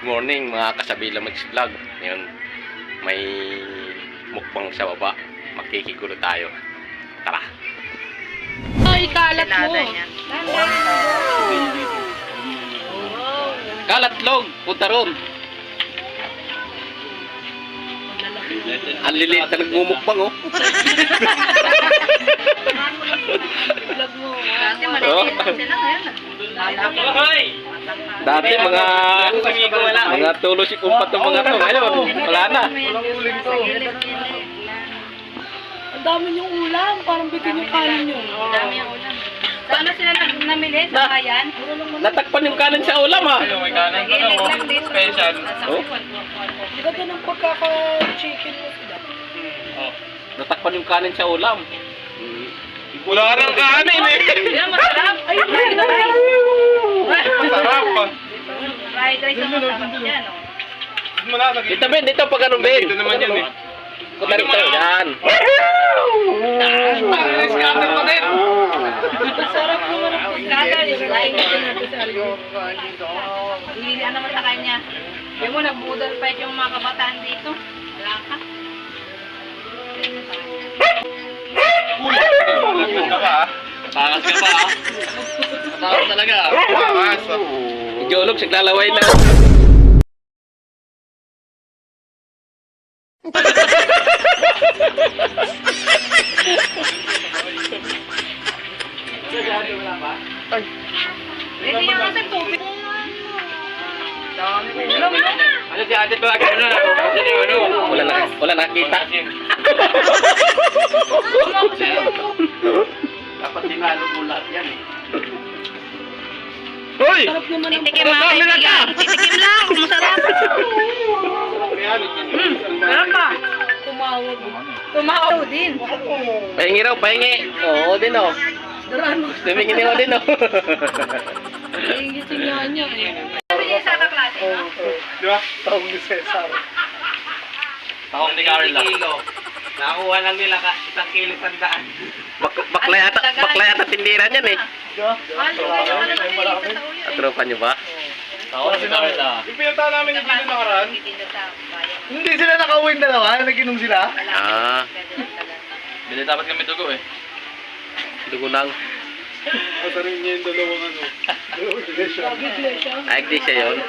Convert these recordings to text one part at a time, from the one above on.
Good morning mga kasabila mag-vlog. Ngayon may mukbang sa baba. Makikigulo tayo. Tara. Ay, kalat mo. Kalatlog, punta ron. Ang lilit na nagmumukbang oh. Vlog mo. Dati maliliit lang sila ngayon. Dati mga tulo si kumpat ng mga to. Ngayon, wala na. Ang dami niyong ulam. Parang bitin yung kanin niyo. Ang dami yung ulam. Saan na sila namili? Sa bayan? Natakpan yung kanin sa ulam ha. Nag-iilig lang dito. Special. Oh? Hindi ka doon ang pagkaka-chicken mo sila. Natakpan yung kanin sa ulam. Wala nang kanin eh. Yan, masarap. Ay, fried rice. Masarap pa. Fried rice ang masarap dyan. Dito Ben, dito pag anong Ben. Dito naman yan eh. Punta rito, yan. Scatter pa din. Masarap naman ang Scatter is like. pagkaka. Hihilian naman sa kanya. Yung mo, nagbudol pa yung mga kabataan dito. Wala ka. Takas ka pa. Takas talaga. Takas. Jolog, siglalaway na. Hindi yung nasa tubig. Ano si ate ba? Wala nakita. Dapat tinalo mo lahat yan eh. Hoy! Sarap naman ang Titikim mga kaibigan. Titikim lang kung masarap. Sarap pa. tumawag. Tumahaw din. Pahingi raw, pahingi. Oo din oh. Darano. Tumingin mo din oh. Ay, gising nga niya eh. Sabi niya sa kaklase, no? Di ba? Tawag ni Cesar. Tawag ni Carla. Nakuha lang nila ka isang kilo sandaan. Bakla yata tindiran yan eh. Ano ba At tropa nyo ba? Tawag si Carla. Yung pinunta namin yung dito nakaraan. Titinda sa bayan. Hindi sila nakauwing dalawa, nag-inom sila. Ah. Bili dapat kami dugo eh. Dugunang. Masarin niya yung dalawang ano. Dalawang iglesia. Iglesia. Ay, di siya yun.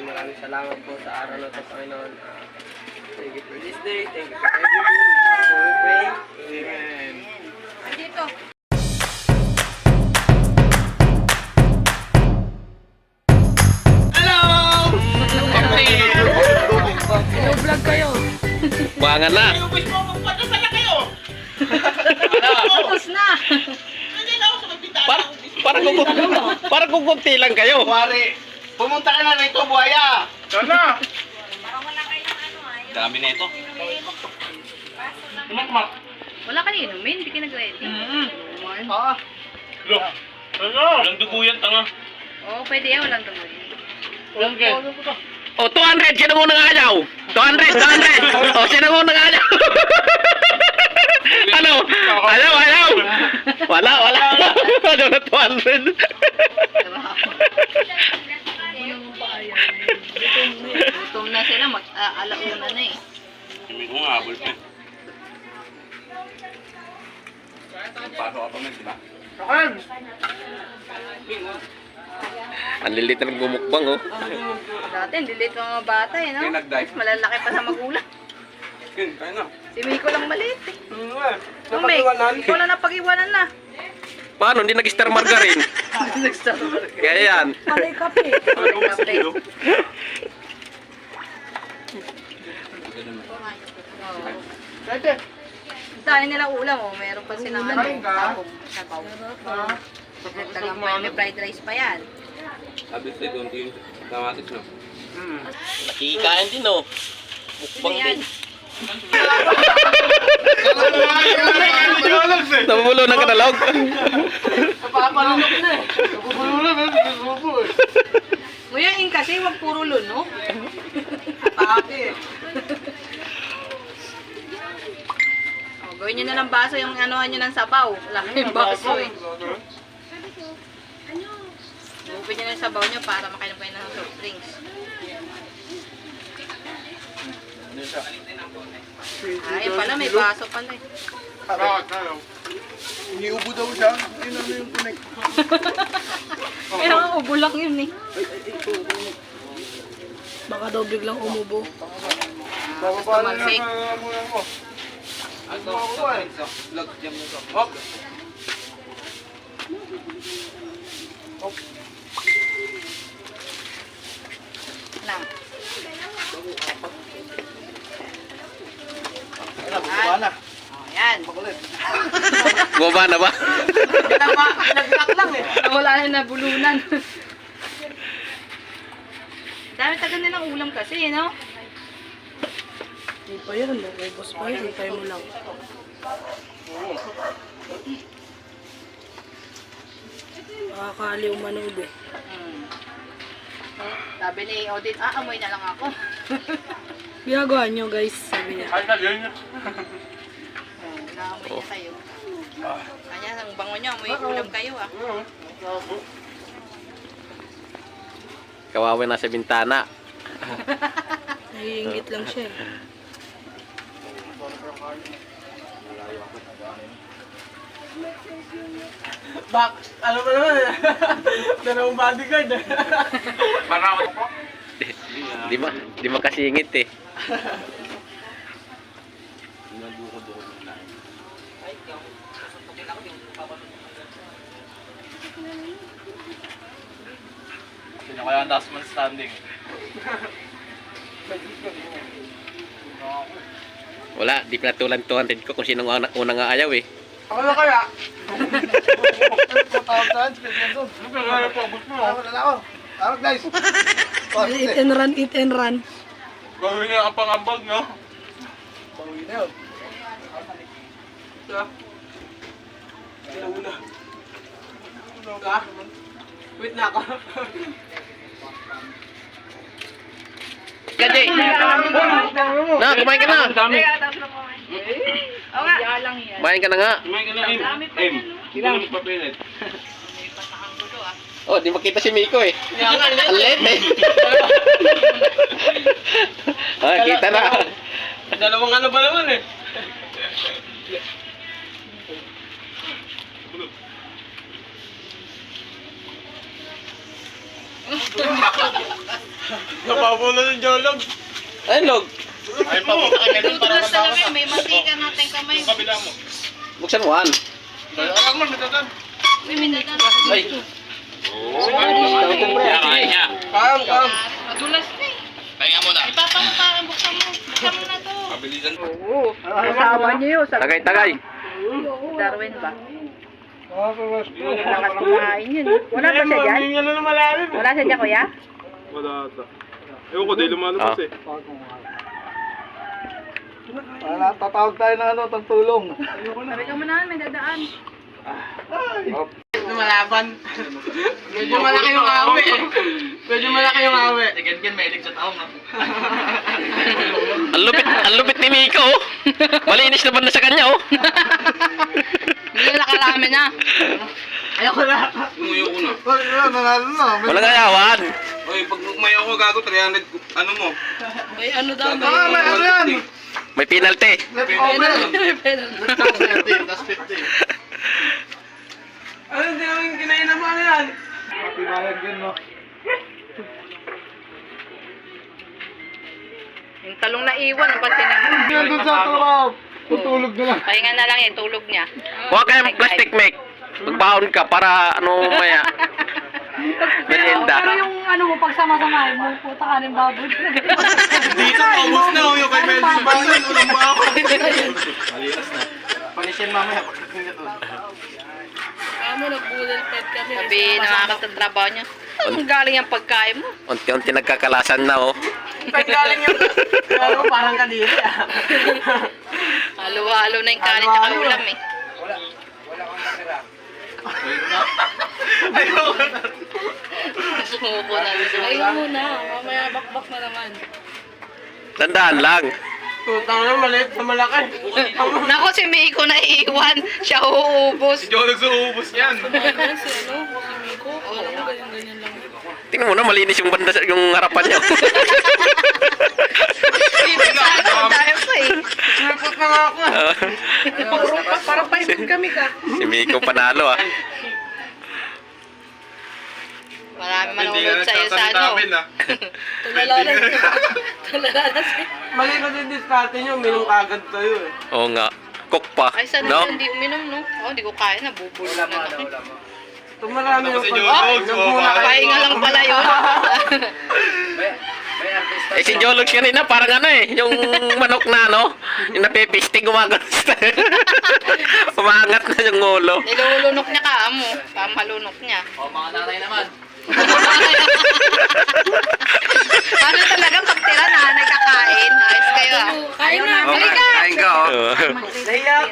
Maraming salamat po sa araw na ito, Panginoon. Thank you for this day. Thank you for everything. So we pray. Amen. Dito. Hello, vlog kayo. Buwangan na. Tapos na. Para kukunti lang kayo. Wari, pumunta ka na rito, buhaya. Sana. Dami na ito. Wala ka inumin, hindi ka nag-ready. Ah. Look. Ano? Walang dugo yan, tanga. Oo, pwede yan, walang tumuloy. O, 200. Sino muna nga ayaw? 200. O, sino muna nga ayaw? Ano? Ayaw. Wala. Ano na 200? Gutom na sila, alauna na eh. Hindi ko nga, abol pa. Pasok ka pa man, diba? Akan! Ang lilit na nagmumukbang oh. Dati, lilit mga bata eh, no? Kaya nag-dive. Mas malalaki pa sa magulang. Yun, kaya na. Si Miko lang maliit eh. Napag-iwanan. Tumig, ikaw na napag-iwanan na. Paano? Hindi nag-star margarine. Kaya yan. Palay kape. Dahil nila ulam oh, meron pa silang ano, tapong sabaw. Nagtagang pa may fried rice pa yan. Sabi sa'yo, doon yung kamatis, no? Nakikain din oh. Mukbang din. Nabubulo ng kanalog. Napapalunok na eh. Nabubulo na, nasusubo eh. Nguyain kasi, wag puro luno. Pati eh. Gawin Lagyan nyo na ng baso yung anuhan nyo ng sabaw. Wala kayong baso eh. Bupin nyo ng sabaw nyo para makainom kayo ng soft drinks. Ay, pala may baso pala eh. Iniubo daw siya. Yun ano yung connect. Pero ang ubo lang yun eh. Baka daw biglang umubo. Basta mag-fake. Hop! Na. Bumaba na. Oh, yan. Bumaba na ba? Nag-lock lang eh. Wala na nabulunan. Dami tagal nilang ulam kasi, no? Hindi pa yan. Ubos pa yan. Hintay mo lang. Nakakaliw manood eh. Sabi ni Odin, amoy na lang ako. Ginagawa nyo guys, sabi niya. Ay, yun. Naamoy niya kayo. Kanya, ang bango niyo, amoy ulam kayo ah. Kawawa na sa bintana. Naiingit lang siya eh. Bak, ano ba naman eh? Dalawang bodyguard eh. Barakot po. Di makasingit eh. Sino kaya ang last man standing? Wala, di pinatulan 200 ko kung sinong unang aayaw eh. Ako na kaya? Tawag-tawag, speed zone. Ano kaya po? Gusto mo? Wala na ako. Tawag guys. Eat and run, eat and run. Gawin niya ang pangambag, no? Gawin na yun. Ito. Una. Una. Wait na ako. Gajay! Na, kumain ka na! Oo nga. Yalang yan. Kumain ka na nga! Kumain ka na, M. Ilang magpapilit. Oh, di makita si Miko eh. Ang late eh. Ah, kita na. Dalawang ano ba naman eh? Napapulo ng jolog. Ay, log. Ay, papunta kami doon para Tutulas na kami, may mantika natin kamay. Yung kabila mo. Buksan mo, Han. Ang man, nagdatan. May minatan. Ay. Kaya niya. Kam. Madulas na eh. Pahinga mo na. Ipapamutaran, buksan mo. Buksan mo na to. Pabilisan. Oo. Kasama niyo yun. Tagay. Darwin ba? Lakas kumain yun. Wala ba siya dyan? Ano na malalim. Wala siya dyan, kuya? Wala ata. Ewan ko, di lumalabas eh. Wala, tatawag tayo ng ano, ng tulong. Sabi ka mo naman, may dadaan. Lumalaban. Medyo malaki yung awe. Medyo malaki yung awe. Again, may sa taong na. Ang lupit ni Miko. Oh. Malinis naman na sa kanya oh. Hindi na nakarami na. Ayoko na. Umuyo ko na. Wala, nanalo na. Walang ayawan. Oy, pag umayaw ko gago, 300, ano mo? May ano daw, Ah, may ano yan? May penalty. Left over. Tapos 15, tas 15. Ano, hindi namin kinain naman ano yan? Matibayag din, no? Yung talong na iwan, ang pati na. Nandun sa trabaho. Tutulog na lang. Pahinga na lang yung tulog niya. Huwag kayong plastic make. Magbaon ka para ano maya. Merienda. Pero yung ano mo, pagsama-samahin mo, puta ka ng baboy. Dito, paubos na. Yung kay Melvin Bangan, ulang ba ako? Malinas na. Panisyan mamaya. Pagkakingat doon. Ano, nag-bullet pet kasi. Sabi, nakakatatrabaho niya. Ang galing yung pagkain mo. Unti-unti nagkakalasan na oh. Galing yung... Ano, parang kadiri ah. Halo-halo na yung kanin tsaka ulam eh. Ayoko na. Sumuko na. Ayun muna, mamaya bakbak na naman. Tandaan lang. Tutang na maliit sa malaki. Nako, si Miko na iiwan. Siya uubos. Hindi ako nagsuubos yan. Kumain si Miko. Alam mo, ganyan-ganyan lang. Tingnan mo na, malinis yung banda, yung harapan niya. Tayo pa eh. Sinapot na nga ako. Parang paipon kami ka. Si Miko panalo ah. Marami manunod sa'yo sa ano. Tulala na siya. Mali kasi diskarte nyo, minum agad kayo eh. Oo nga. Cook pa. Ay, sana No? hindi uminom, no? Oh, hindi ko kaya, nabubulong na ako. Ito marami yung Pahinga lang pala yun. Eh si Jologs kanina parang ano eh, yung manok na ano, yung napipisting gumagano. Umangat na yung ulo. Nilulunok niya ka, amo. Pamalunok niya. O, mga nanay naman. Ano talaga pag tira na nagkakain? Ayos kayo ah. Kain na. Halika! Kain ka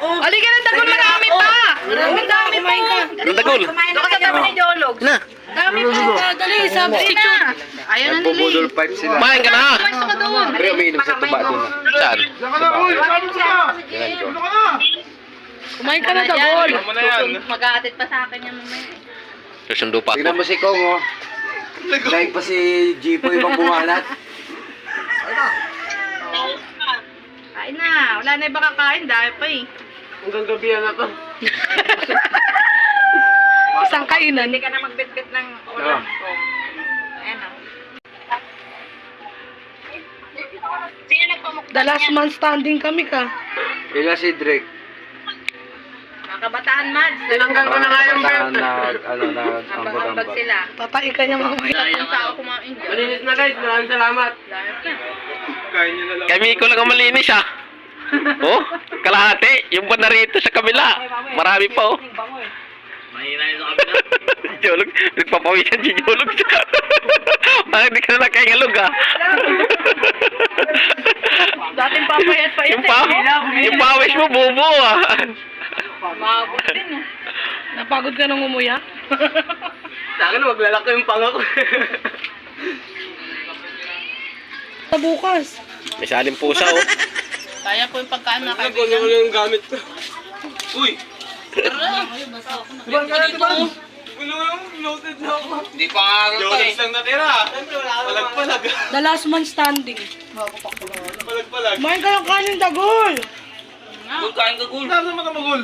oh. Halika na, dagol marami pa! Ang dami pa yun. Ang dagol. Doon ka sa tabi ni Jolog. Na, Dami pa. Dali, substitute. Ayun na nili. pipe sila. kumain ka na. Pumasok ka doon. Pre, umiinom sa tuba doon. Saan? Saka na, boy! Sabi ko na! Kumain ka na, Dagol. Mag-aatit pa sa akin yan mamaya. Susundo pa Tignan ako. mo si Kong, oh. Dahil pa si Jipo ibang bumalat. Kain na. Wala na iba kakain. Dahil pa eh. Hanggang gabi na to. Isang kainan. Hindi ka na magbitbit ng ulam ko. Ayan ah. The last man standing kami ka. Ila si Drake. Mga kabataan, Mads. Tinanggal ko na nga yung belt. Ambag Ambag-ambag. sila. Patay ka niya mamaya. Ang tao kumain dyan. Malinis na guys, maraming salamat. Dahil na. Kain nyo na lang. Kay Miko lang ang malinis ah. Oh, kalahati. Yung banda rito sa kabila. Marami pa oh. Mahina yun sa kabila. Si Jolog, nagpapawisan si Jolog. Parang hindi ka na nakaingalog ah. Dating papayat pa Yung, yung pawis mo bubo ah. Mabot din ah. Napagod ka nang umuya? Sa akin, maglalaki yung panga ko. Sa bukas. May saling pusa oh. Kaya po yung pagkaan na Kunin ko na yung gamit ko. Uy! Diba ka na, diba? Gulo yung loaded na ako. Hindi pa nga rin to eh. Jones lang natira. Palag-palag. The last man standing. Palag-palag. Kumain ka ng kanin, Dagol. Gul, kain ka gul. Saan naman ang magul?